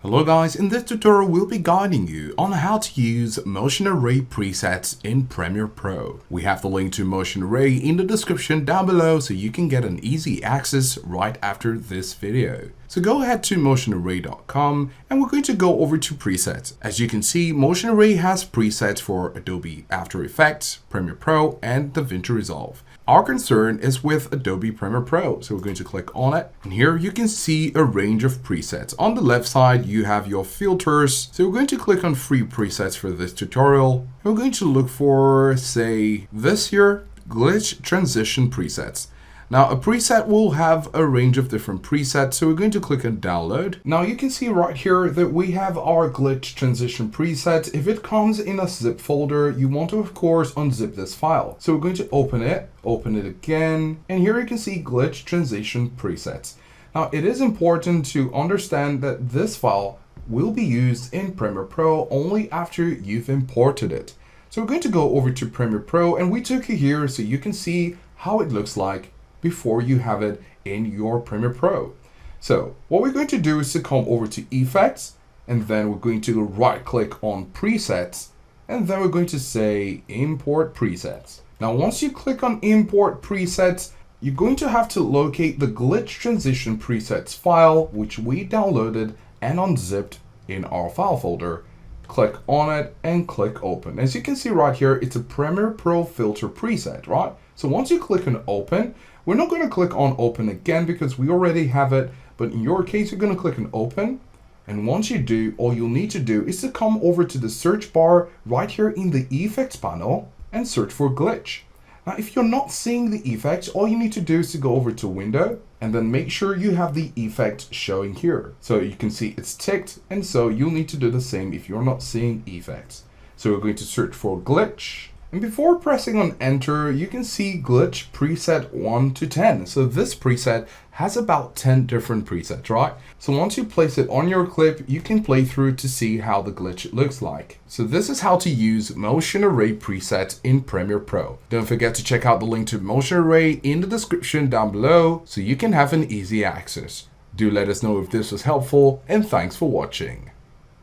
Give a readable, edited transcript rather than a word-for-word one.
Hello guys, in this tutorial we'll be guiding you on how to use motion array presets in Premiere Pro. We have the link to motion array in the description down below so you can get an easy access right after this video. So go ahead to motionarray.com and we're going to go over to presets. As you can see, motion array has presets for Adobe After Effects, Premiere Pro, and DaVinci Resolve. Our concern is with Adobe Premiere Pro, so we're going to click on it. And here you can see a range of presets. On the left side, you have your filters. So we're going to click on free presets for this tutorial. And we're going to look for, say, this here, glitch transition presets. Now a preset will have a range of different presets, so we're going to click on download. Now you can see right here that we have our glitch transition preset. If it comes in a zip folder, you want to of course unzip this file. So we're going to open it again, and here you can see glitch transition presets. Now it is important to understand that this file will be used in Premiere Pro only after you've imported it. So we're going to go over to Premiere Pro, and we took you here so you can see how it looks like before you have it in your Premiere Pro. So what we're going to do is to come over to effects, and then we're going to right click on presets, and then we're going to say import presets. Now once you click on import presets, you're going to have to locate the glitch transition presets file which we downloaded and unzipped in our file folder. Click on it and click open. As you can see right here, it's a Premiere Pro filter preset, right? So once you click on open, we're not going to click on open again because we already have it, but in your case, you're going to click on open. And once you do, all you'll need to do is to come over to the search bar right here in the effects panel and search for glitch. Now, if you're not seeing the effects, all you need to do is to go over to window and then make sure you have the effect showing here. So you can see it's ticked, and so you'll need to do the same if you're not seeing effects. So we're going to search for glitch. And before pressing on enter, you can see glitch preset 1 to 10. So this preset has about 10 different presets, right? So once you place it on your clip, you can play through to see how the glitch looks like. So this is how to use motion array presets in Premiere Pro. Don't forget to check out the link to motion array in the description down below so you can have an easy access. Do let us know if this was helpful, and thanks for watching.